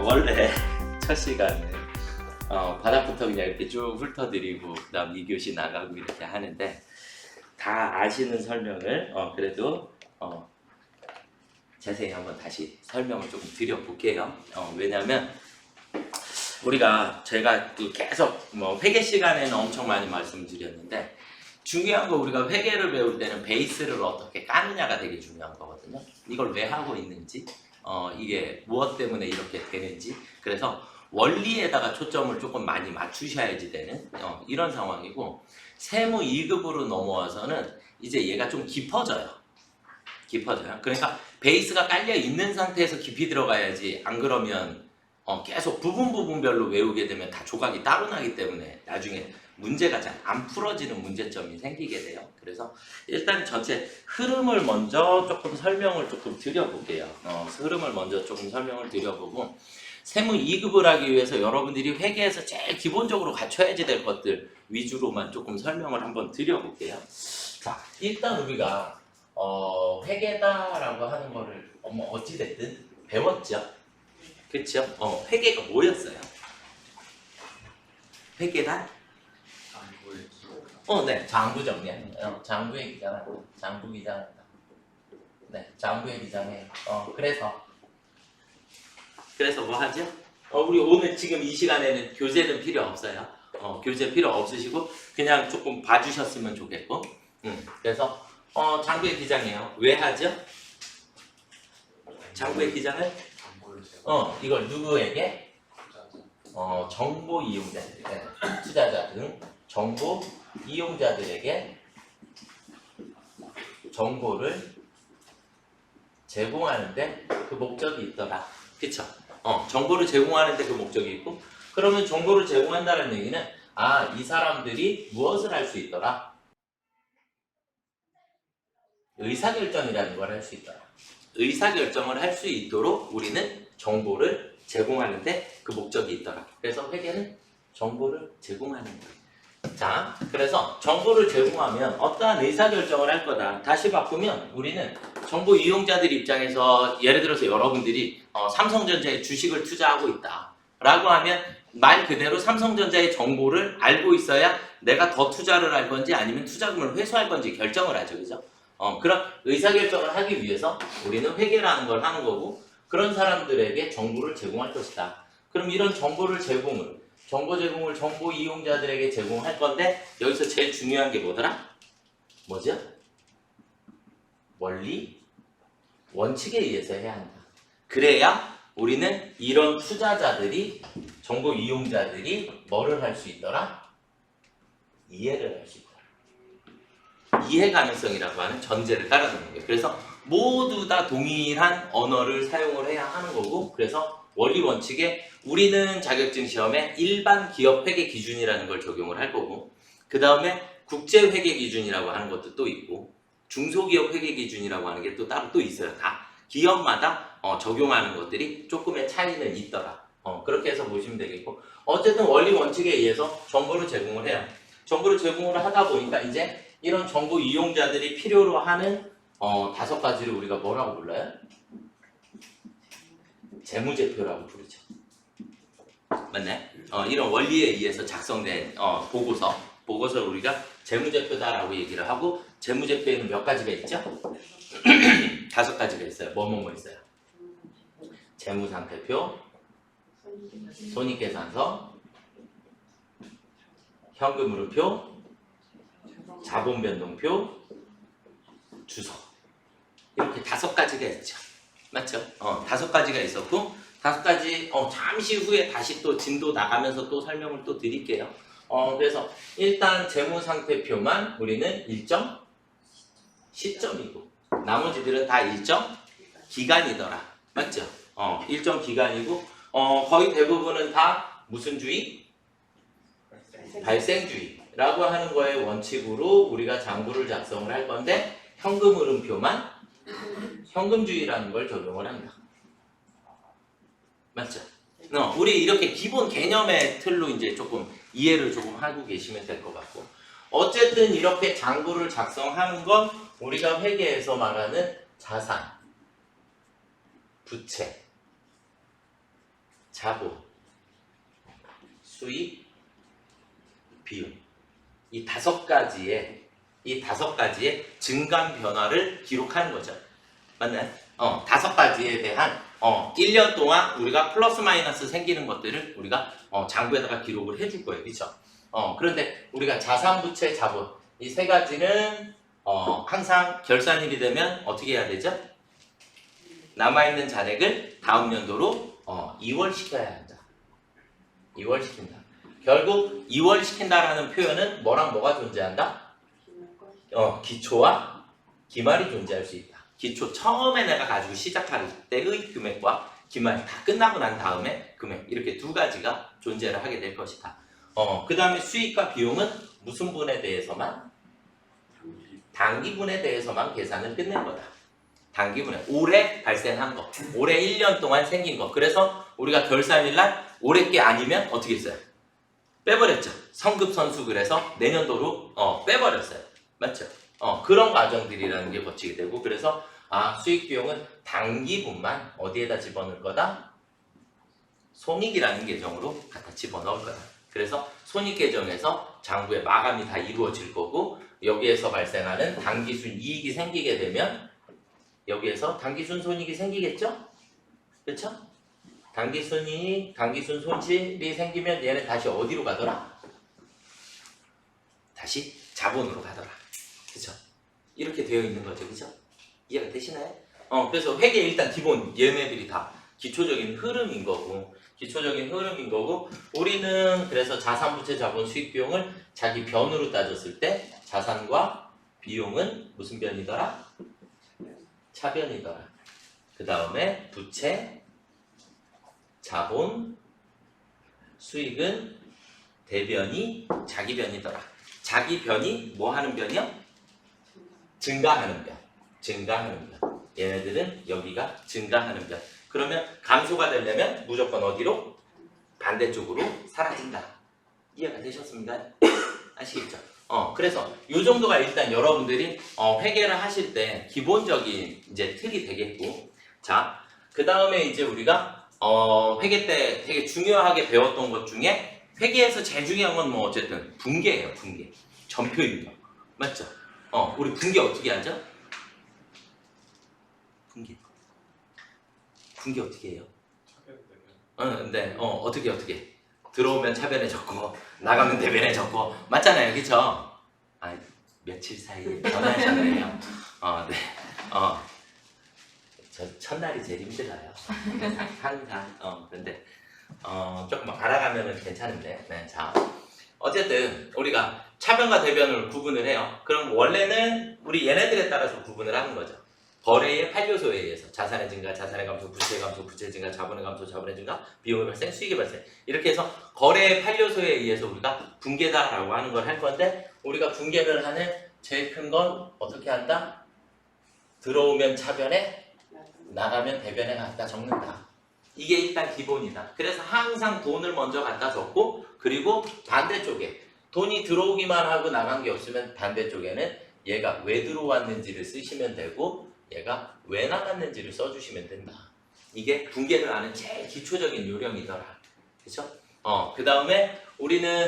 원래 첫 시간은 바닥부터 그냥 이렇게 쭉 훑어드리고 그 다음 2교시 나가고 이렇게 하는데 다 아시는 설명을 그래도 자세히 한번 다시 설명을 조금 드려볼게요. 왜냐면 제가 또 계속 회계 시간에는 엄청 많이 말씀드렸는데 중요한 거 우리가 회계를 배울 때는 베이스를 어떻게 까느냐가 되게 중요한 거거든요. 이걸 왜 하고 있는지 이게 무엇 때문에 이렇게 되는지 그래서 원리에다가 초점을 조금 많이 맞추셔야지 되는 이런 상황이고 세무 2급으로 넘어와서는 이제 얘가 좀 깊어져요. 그러니까 베이스가 깔려 있는 상태에서 깊이 들어가야지 안 그러면 계속 부분별로 외우게 되면 다 조각이 따로 나기 때문에 나중에 문제가 잘 안 풀어지는 문제점이 생기게 돼요. 그래서 일단 전체 흐름을 먼저 조금 설명을 조금 드려볼게요. 흐름을 먼저 조금 설명을 드려보고 세무 2급을 하기 위해서 여러분들이 회계에서 제일 기본적으로 갖춰야지 될 것들 위주로만 조금 설명을 한번 드려볼게요. 자, 일단 우리가 회계다라고 하는 거를 어찌됐든 배웠죠? 그쵸? 회계가 뭐였어요? 회계다? 네, 장부 정리하는 거예요. 장부의 기장을, 장부 기장을. 네, 장부의 기장에. 그래서 뭐 하죠? 우리 오늘 지금 이 시간에는 교재는 필요 없어요. 교재 필요 없으시고 그냥 조금 봐주셨으면 좋겠고. 그래서 장부의 기장이에요. 왜 하죠? 장부의 기장을 이걸 누구에게? 정보 이용자들에게, 투자자 등 정보 이용자들에게 정보를 제공하는데 그 목적이 있더라. 그쵸? 정보를 제공하는데 그 목적이 있고 그러면 정보를 제공한다는 얘기는 이 사람들이 무엇을 할 수 있더라? 의사결정이라는 걸 할 수 있더라. 의사결정을 할 수 있도록 우리는 정보를 제공하는데 그 목적이 있더라. 그래서 회계는 정보를 제공하는 거예요. 자, 그래서 정보를 제공하면 어떠한 의사결정을 할 거다. 다시 바꾸면 우리는 정보 이용자들 입장에서 예를 들어서 여러분들이 삼성전자에 주식을 투자하고 있다 라고 하면 말 그대로 삼성전자의 정보를 알고 있어야 내가 더 투자를 할 건지 아니면 투자금을 회수할 건지 결정을 하죠. 그죠? 그런 의사결정을 하기 위해서 우리는 회계라는 걸 하는 거고 그런 사람들에게 정보를 제공할 것이다. 그럼 이런 정보를 정보 제공을 정보 이용자들에게 제공할 건데 여기서 제일 중요한 게 뭐더라? 뭐죠? 원리, 원칙에 의해서 해야 한다. 그래야 우리는 이런 투자자들이 정보 이용자들이 뭐를 할 수 있더라? 이해를 할 수 있더라. 이해 가능성이라고 하는 전제를 깔아놓는 거예요. 그래서 모두 다 동일한 언어를 사용을 해야 하는 거고 그래서 원리 원칙에 우리는 자격증 시험에 일반 기업 회계 기준이라는 걸 적용을 할 거고 그 다음에 국제 회계 기준이라고 하는 것도 또 있고 중소기업 회계 기준이라고 하는 게 또 따로 또 있어요. 다 기업마다 적용하는 것들이 조금의 차이는 있더라. 그렇게 해서 보시면 되겠고 어쨌든 원리 원칙에 의해서 정보를 제공을 해요. 정보를 제공을 하다 보니까 이제 이런 정보 이용자들이 필요로 하는 5가지를 우리가 뭐라고 불러요? 재무제표라고 부르죠. 맞네? 이런 원리에 의해서 작성된 보고서를 우리가 재무제표다라고 얘기를 하고 재무제표에는 몇 가지가 있죠? 5가지가 있어요. 뭐뭐 있어요? 재무상태표, 손익계산서, 현금흐름표, 자본변동표, 주소 이렇게 5가지가 있죠. 맞죠? 5가지가 있었고 5가지 잠시 후에 다시 또 진도 나가면서 또 설명을 또 드릴게요. 그래서 일단 재무상태표만 우리는 일정 시점이고 나머지들은 다 일정 기간이더라. 맞죠? 일정 기간이고 거의 대부분은 다 무슨 주의? 발생주의라고 하는 거의 원칙으로 우리가 장부를 작성을 할 건데 현금흐름표만 현금주의라는 걸 적용을 한다. 맞죠? 우리 이렇게 기본 개념의 틀로 이제 조금 이해를 조금 하고 계시면 될 것 같고 어쨌든 이렇게 장부를 작성하는 건 우리가 회계에서 말하는 자산, 부채, 자본, 수익, 비용. 이 다섯 가지의 증감 변화를 기록하는 거죠. 맞나요? 다섯 가지에 대한 1년 동안 우리가 플러스 마이너스 생기는 것들을 우리가 장부에다가 기록을 해줄 거예요. 그렇죠? 그런데 우리가 자산, 부채, 자본 이 세 가지는 항상 결산일이 되면 어떻게 해야 되죠? 남아있는 잔액을 다음 연도로 이월시켜야 한다. 이월시킨다. 결국 이월시킨다라는 표현은 뭐랑 뭐가 존재한다? 기초와 기말이 존재할 수 있다. 기초 처음에 내가 가지고 시작할 때의 금액과 기말 다 끝나고 난 다음에 금액 이렇게 두 가지가 존재를 하게 될 것이다. 그 다음에 수익과 비용은 무슨 분에 대해서만? 단기분에 대해서만 계산을 끝낸 거다. 단기분에 올해 발생한 거, 올해 1년 동안 생긴 거. 그래서 우리가 결산일날 올해 게 아니면 어떻게 했어요? 빼버렸죠. 성급선수 그래서 내년도로 빼버렸어요. 맞죠? 그런 과정들이라는 게 거치게 되고 그래서 수익 비용은 단기분만 어디에다 집어넣을 거다? 손익이라는 계정으로 갖다 집어넣을 거다. 그래서 손익 계정에서 장부의 마감이 다 이루어질 거고 여기에서 발생하는 당기순 이익이 생기게 되면 여기에서 당기순 손익이 생기겠죠? 그렇죠? 당기순 이익, 당기순 손실이 생기면 얘는 다시 어디로 가더라? 다시 자본으로 가더라. 그렇죠? 이렇게 되어 있는 거죠. 그렇죠? 이해가 되시나요? 그래서 회계 일단 기본 얘네들이 다 기초적인 흐름인 거고 우리는 그래서 자산, 부채, 자본, 수익, 비용을 자기 변으로 따졌을 때 자산과 비용은 무슨 변이더라? 차변이더라. 그 다음에 부채, 자본, 수익은 대변이 자기 변이더라. 자기 변이 뭐 하는 변이요? 증가하는 변. 증가하는 변. 얘네들은 여기가 증가하는 변. 그러면 감소가 되려면 무조건 어디로? 반대쪽으로 사라진다. 이해가 되셨습니까? 아시겠죠? 그래서 이 정도가 일단 여러분들이 회계를 하실 때 기본적인 이제 틀이 되겠고, 자, 그 다음에 이제 우리가 회계 때 되게 중요하게 배웠던 것 중에 회계에서 제일 중요한 건 뭐 어쨌든 분계예요. 분계. 전표 입력. 맞죠? 우리 분계 어떻게 하죠? 분계 어떻게 해요? 근데 어떻게 들어오면 차변에 적고 나가면 대변에 적고 맞잖아요, 그쵸? 며칠 사이에 변하셨네요. 네, 저 첫날이 제일 힘들어요. 항상 근데 조금 알아가면은 괜찮은데, 네, 자, 어쨌든 우리가 차변과 대변을 구분을 해요. 그럼 원래는 우리 얘네들에 따라서 구분을 하는 거죠. 거래의 8요소에 의해서 자산의 증가, 자산의 감소, 부채의 감소, 부채의 증가, 자본의 감소, 자본의 증가, 비용의 발생, 수익의 발생 이렇게 해서 거래의 8요소에 의해서 우리가 분계다라고 하는 걸 할 건데 우리가 분계를 하는 제일 큰 건 어떻게 한다? 들어오면 차변에 나가면 대변에 갖다 적는다. 이게 일단 기본이다. 그래서 항상 돈을 먼저 갖다 적고 그리고 반대쪽에 돈이 들어오기만 하고 나간 게 없으면 반대쪽에는 얘가 왜 들어왔는지를 쓰시면 되고 얘가 왜 나갔는지를 써주시면 된다. 이게 분계를 하는 제일 기초적인 요령이더라. 그쵸? 그 다음에 우리는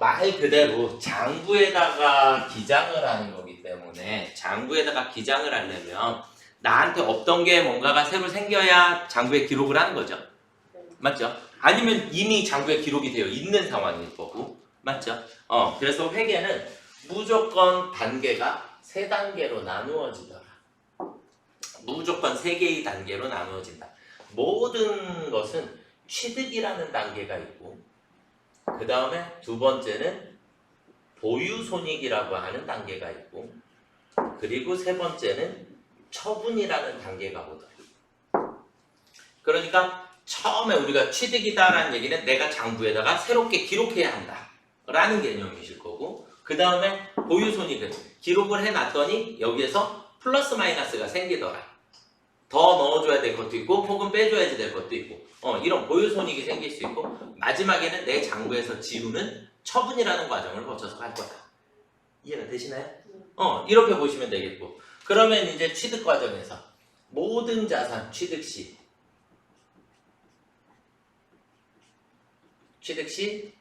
말 그대로 장부에다가 기장을 하는 거기 때문에 장부에다가 기장을 하려면 나한테 없던 게 뭔가가 새로 생겨야 장부에 기록을 하는 거죠. 맞죠? 아니면 이미 장부에 기록이 되어 있는 상황일 거고. 맞죠? 그래서 회계는 무조건 단계가 3단계로 나누어지더라. 무조건 3개의 단계로 나누어진다. 모든 것은 취득이라는 단계가 있고 그 다음에 두 번째는 보유손익이라고 하는 단계가 있고 그리고 세 번째는 처분이라는 단계가 오더라. 그러니까 처음에 우리가 취득이다라는 얘기는 내가 장부에다가 새롭게 기록해야 한다 라는 개념이실 거고 그 다음에 보유손익은 기록을 해놨더니 여기에서 플러스 마이너스가 생기더라. 더 넣어줘야 될 것도 있고 혹은 빼줘야지 될 것도 있고 이런 보유손익이 생길 수 있고 마지막에는 내 장부에서 지우는 처분이라는 과정을 거쳐서 갈 거다. 이해가 되시나요? 이렇게 보시면 되겠고 그러면 이제 취득 과정에서 모든 자산 취득 시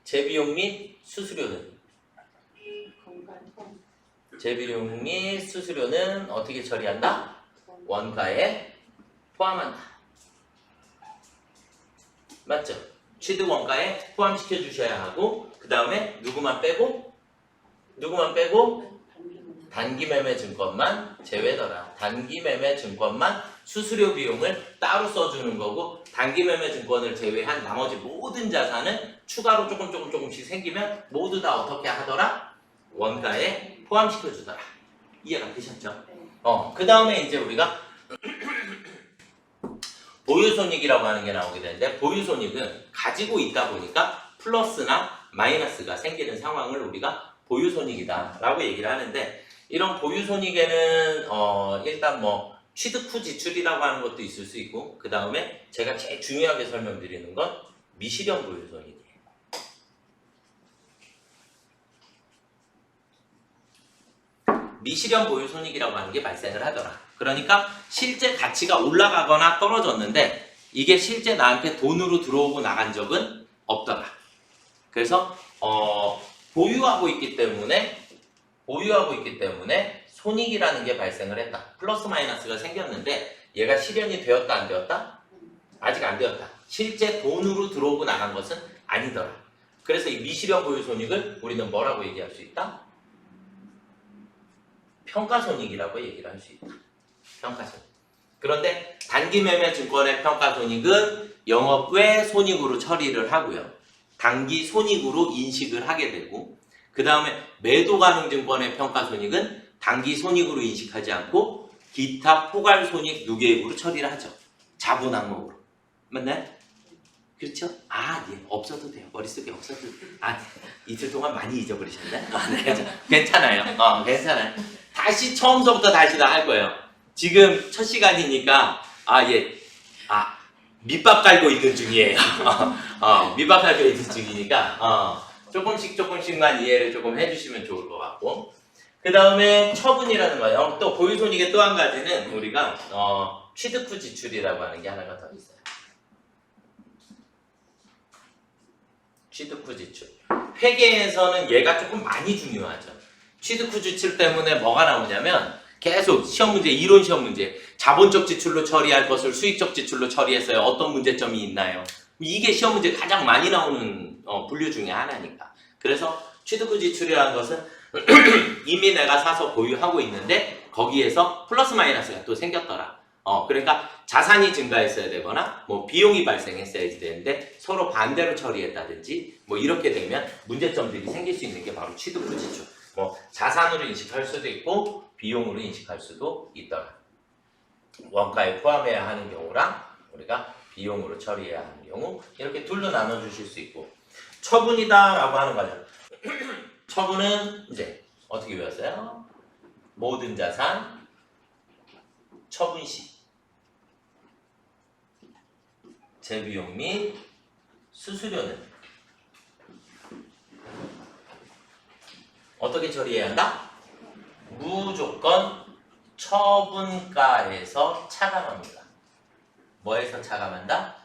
재비용 및 수수료는 어떻게 처리한다? 원가에 포함한다. 맞죠? 취득 원가에 포함시켜 주셔야 하고 그 다음에 누구만 빼고 단기 매매 증권만 제외더라. 단기 매매 증권만 수수료 비용을 따로 써주는 거고 단기 매매 증권을 제외한 나머지 모든 자산은 추가로 조금씩 생기면 모두 다 어떻게 하더라? 원가에 포함시켜 주더라. 이해가 되셨죠? 그 다음에 이제 우리가 보유손익이라고 하는 게 나오게 되는데 보유손익은 가지고 있다 보니까 플러스나 마이너스가 생기는 상황을 우리가 보유손익이다 라고 얘기를 하는데 이런 보유손익에는 일단 뭐 취득 후 지출이라고 하는 것도 있을 수 있고 그 다음에 제가 제일 중요하게 설명드리는 건 미실현 보유손익이에요. 미실현 보유손익이라고 하는 게 발생을 하더라. 그러니까 실제 가치가 올라가거나 떨어졌는데 이게 실제 나한테 돈으로 들어오고 나간 적은 없더라. 그래서 보유하고 있기 때문에 손익이라는 게 발생을 했다. 플러스 마이너스가 생겼는데 얘가 실현이 되었다 안 되었다? 아직 안 되었다. 실제 돈으로 들어오고 나간 것은 아니더라. 그래서 이 미실현 보유손익을 우리는 뭐라고 얘기할 수 있다? 평가손익이라고 얘기를 할 수 있다. 평가손익. 그런데 단기 매매 증권의 평가손익은 영업 외 손익으로 처리를 하고요. 단기 손익으로 인식을 하게 되고 그 다음에 매도 가능 증권의 평가손익은 단기 손익으로 인식하지 않고 기타 포괄손익 누계액으로 처리를 하죠. 자본 항목으로. 맞나요? 그렇죠? 예. 없어도 돼요. 머릿속에 없어도 돼요. 이틀 동안 많이 잊어버리셨나요? 네. 괜찮아요. 괜찮아요. 다시 처음서부터 다시 다 할 거예요. 지금 첫 시간이니까 밑밥 깔고 있는 중이에요. 밑밥 깔고 있는 중이니까 조금씩만 이해를 조금 해주시면 좋을 것 같고 그 다음에 처분이라는 거예요. 또 보유손익의 또 한 가지는 우리가 취득 후 지출이라고 하는 게 하나가 더 있어요. 취득 후 지출. 회계에서는 얘가 조금 많이 중요하죠. 취득 후 지출 때문에 뭐가 나오냐면 계속 시험 문제, 이론 시험 문제 자본적 지출로 처리할 것을 수익적 지출로 처리했어요. 어떤 문제점이 있나요? 이게 시험 문제 가장 많이 나오는 분류 중에 하나니까. 그래서 취득 후 지출이라는 것은 이미 내가 사서 보유하고 있는데 거기에서 플러스 마이너스가 또 생겼더라. 그러니까 자산이 증가했어야 되거나 뭐 비용이 발생했어야 되는데 서로 반대로 처리했다든지 뭐 이렇게 되면 문제점들이 생길 수 있는 게 바로 취득 후 지출. 뭐 자산으로 인식할 수도 있고 비용으로 인식할 수도 있더라. 원가에 포함해야 하는 경우랑 우리가 비용으로 처리해야 하는 경우 이렇게 둘로 나눠 주실 수 있고 처분이다라고 하는 거죠. 처분은 이제 어떻게 배웠어요? 모든 자산 처분 시 재비용 및 수수료는 어떻게 처리해야 한다? 무조건 처분가에서 차감합니다. 뭐에서 차감한다?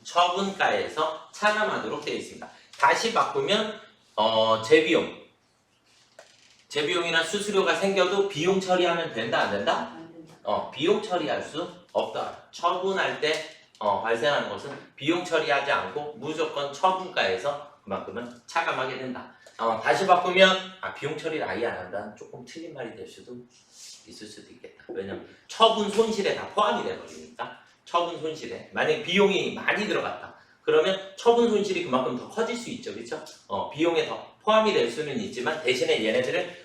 처분가에서 차감하도록 되어 있습니다. 다시 바꾸면 재비용이나 수수료가 생겨도 비용 처리하면 된다 안 된다? 비용 처리할 수 없다. 처분할 때 발생하는 것은 비용 처리하지 않고 무조건 처분가에서 그만큼은 차감하게 된다. 다시 바꾸면 비용 처리를 아예 안 한다. 조금 틀린 말이 될 수도 있을 수도 있겠다. 왜냐면 처분 손실에 다 포함이 돼버리니까 처분 손실에 만약 비용이 많이 들어갔다. 그러면 처분 손실이 그만큼 더 커질 수 있죠. 그렇죠? 비용에 더 포함이 될 수는 있지만 대신에 얘네들은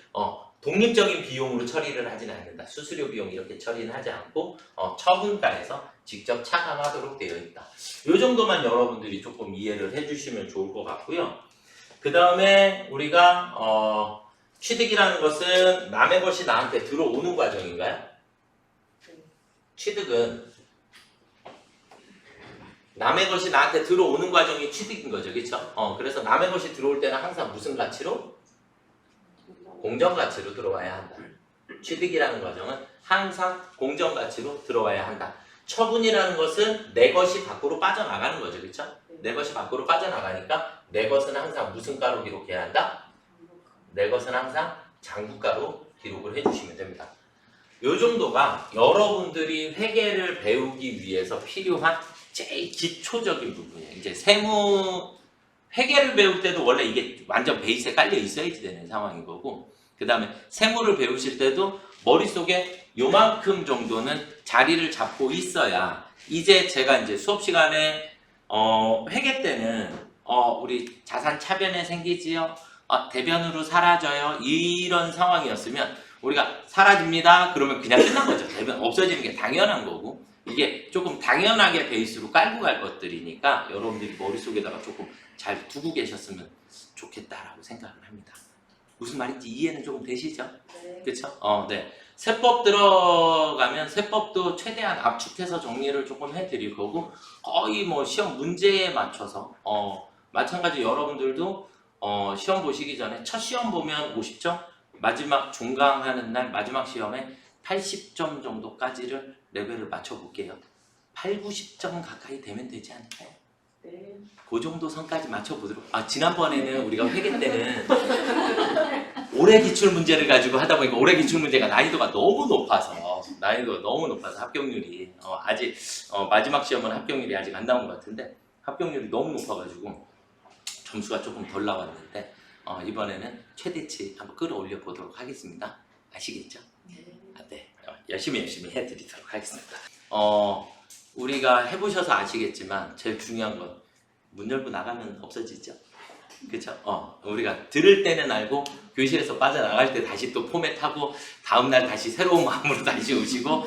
독립적인 비용으로 처리를 하지는 않는다. 수수료 비용 이렇게 처리는 하지 않고 처분가에서 직접 차감하도록 되어 있다. 이 정도만 여러분들이 조금 이해를 해주시면 좋을 것 같고요. 그 다음에 우리가 취득이라는 것은 남의 것이 나한테 들어오는 과정인가요? 취득은 남의 것이 나한테 들어오는 과정이 취득인 거죠. 그렇죠? 그래서 남의 것이 들어올 때는 항상 무슨 가치로? 공정 가치로 들어와야 한다. 취득이라는 과정은 항상 공정가치로 들어와야 한다. 처분이라는 것은 내 것이 밖으로 빠져나가는 거죠. 그렇죠? 내 것이 밖으로 빠져나가니까 내 것은 항상 무슨 가로 기록해야 한다? 내 것은 항상 장부가로 기록을 해주시면 됩니다. 요 정도가 여러분들이 회계를 배우기 위해서 필요한 제일 기초적인 부분이에요. 이제 세무 회계를 배울 때도 원래 이게 완전 베이스에 깔려 있어야지 되는 상황인 거고, 그 다음에 세무를 배우실 때도 머릿속에 요만큼 정도는 자리를 잡고 있어야, 이제 제가 이제 수업 시간에 회계 때는 우리 자산 차변에 생기지요, 대변으로 사라져요, 이런 상황이었으면 우리가 사라집니다 그러면 그냥 끝난 거죠. 대변 없어지는 게 당연한 거고, 이게 조금 당연하게 베이스로 깔고 갈 것들이니까 여러분들이 머릿속에다가 조금 잘 두고 계셨으면 좋겠다라고 생각을 합니다. 무슨 말인지 이해는 조금 되시죠? 네. 그렇죠? 네. 세법 들어가면 세법도 최대한 압축해서 정리를 조금 해드릴 거고, 거의 뭐 시험 문제에 맞춰서 마찬가지 여러분들도 시험 보시기 전에 첫 시험 보면 50점, 마지막 종강하는 날 마지막 시험에 80점 정도까지를 레벨을 맞춰볼게요. 8, 90점 가까이 되면 되지 않을까요? 네. 그 정도 선까지 맞춰보도록. 지난번에는 우리가 회계 때는 올해 기출 문제를 가지고 하다 보니까 올해 기출 문제가 난이도가 너무 높아서 합격률이 아직 마지막 시험은 합격률이 아직 안 나온 것 같은데 합격률이 너무 높아가지고 점수가 조금 덜 나왔는데 이번에는 최대치 한번 끌어올려 보도록 하겠습니다. 아시겠죠? 네. 열심히 해드리도록 하겠습니다. 우리가 해보셔서 아시겠지만 제일 중요한 건 문 열고 나가면 없어지죠. 그렇죠? 우리가 들을 때는 알고 교실에서 빠져나갈 때 다시 또 포맷하고 다음날 다시 새로운 마음으로 다시 오시고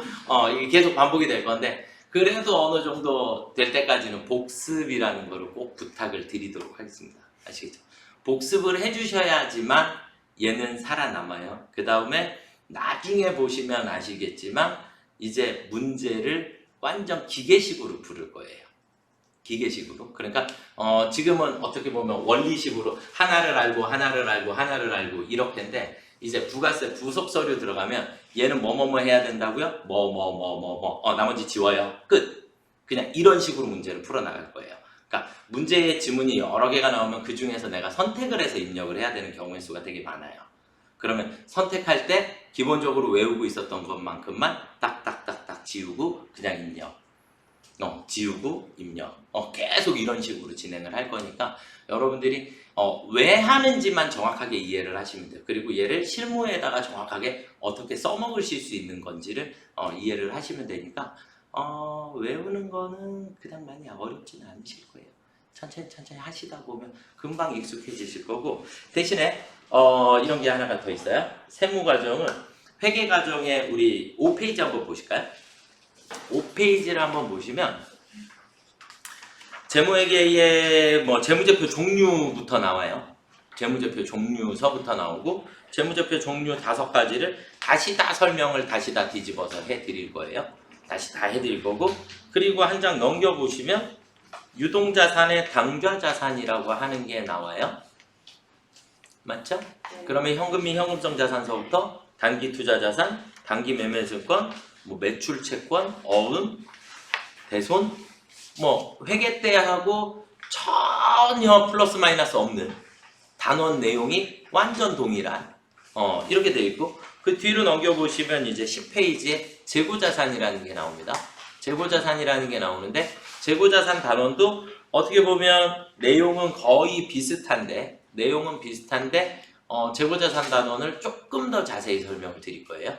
이게 계속 반복이 될 건데, 그래도 어느 정도 될 때까지는 복습이라는 거를 꼭 부탁을 드리도록 하겠습니다. 아시겠죠? 복습을 해주셔야지만 얘는 살아남아요. 그 다음에 나중에 보시면 아시겠지만 이제 문제를 완전 기계식으로 풀을 거예요. 기계식으로. 그러니까 지금은 어떻게 보면 원리식으로 하나를 알고 이렇게인데, 이제 부가세 부속 서류 들어가면 얘는 뭐뭐뭐 해야 된다고요? 나머지 지워요. 끝. 그냥 이런 식으로 문제를 풀어나갈 거예요. 그러니까 문제의 지문이 여러 개가 나오면 그 중에서 내가 선택을 해서 입력을 해야 되는 경우의 수가 되게 많아요. 그러면 선택할 때 기본적으로 외우고 있었던 것만큼만 딱딱딱딱 지우고 그냥 입력. 지우고 입력. 계속 이런 식으로 진행을 할 거니까 여러분들이 왜 하는지만 정확하게 이해를 하시면 돼요. 그리고 얘를 실무에다가 정확하게 어떻게 써먹으실 수 있는 건지를 이해를 하시면 되니까 외우는 거는 그냥 많이 어렵지는 않으실 거예요. 천천히 하시다 보면 금방 익숙해지실 거고, 대신에 이런 게 하나가 더 있어요. 세무과정은 회계과정에 우리 5페이지 한번 보실까요? 5페이지를 한번 보시면 재무회계의 재무제표 종류부터 나와요. 재무제표 종류서부터 나오고, 재무제표 종류 5가지를 다시 다 설명을 다시 다 뒤집어서 해드릴 거예요. 다시 다 해드릴 거고, 그리고 한 장 넘겨보시면 유동자산의 당좌자산이라고 하는 게 나와요. 맞죠? 그러면 현금 및 현금성 자산서부터 단기 투자자산, 단기 매매증권, 매출 채권, 어음, 대손, 회계 때하고 전혀 플러스 마이너스 없는 단원 내용이 완전 동일한 이렇게 되어 있고, 그 뒤로 넘겨보시면 이제 10페이지에 재고자산이라는 게 나옵니다. 재고자산이라는 게 나오는데, 재고자산 단원도 어떻게 보면 내용은 거의 비슷한데 재고자산 단원을 조금 더 자세히 설명을 드릴 거예요.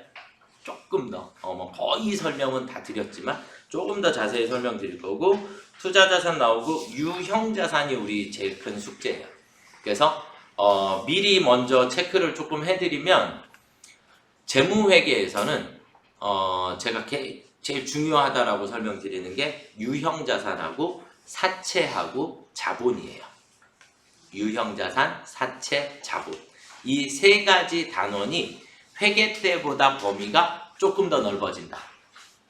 조금 더 거의 설명은 다 드렸지만 조금 더 자세히 설명드릴 거고, 투자자산 나오고 유형자산이 우리 제일 큰 숙제예요. 그래서 미리 먼저 체크를 조금 해드리면, 재무회계에서는 제가 제일 중요하다라고 설명드리는 게 유형자산하고 사채하고 자본이에요. 유형자산, 사채, 자본. 이 세 가지 단원이 회계 때보다 범위가 조금 더 넓어진다.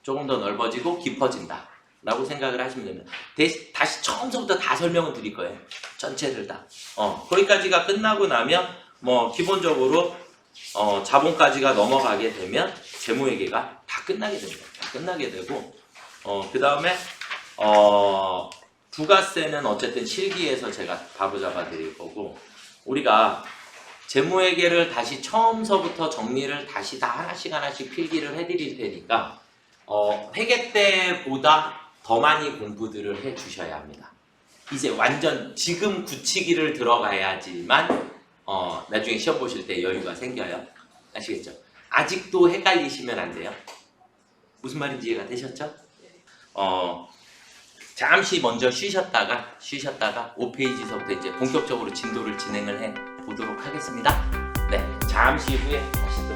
조금 더 넓어지고 깊어진다 라고 생각을 하시면 됩니다. 다시 처음부터 다 설명을 드릴 거예요. 전체를 다. 거기까지가 끝나고 나면 기본적으로 자본까지가 넘어가게 되면 재무회계가 다 끝나게 됩니다. 다 끝나게 되고 그 다음에 부가세는 어쨌든 실기에서 제가 바로 잡아 드릴 거고 우리가 재무회계를 다시 처음서부터 정리를 다시 다 하나씩 필기를 해드릴 테니까 회계 때보다 더 많이 공부들을 해 주셔야 합니다. 이제 완전 지금 굳히기를 들어가야지만 나중에 시험 보실 때 여유가 생겨요. 아시겠죠? 아직도 헷갈리시면 안 돼요. 무슨 말인지 이해가 되셨죠? 잠시 먼저 쉬셨다가 5페이지서부터 이제 본격적으로 진도를 진행을 해 보도록 하겠습니다. 네, 잠시 후에 다시 또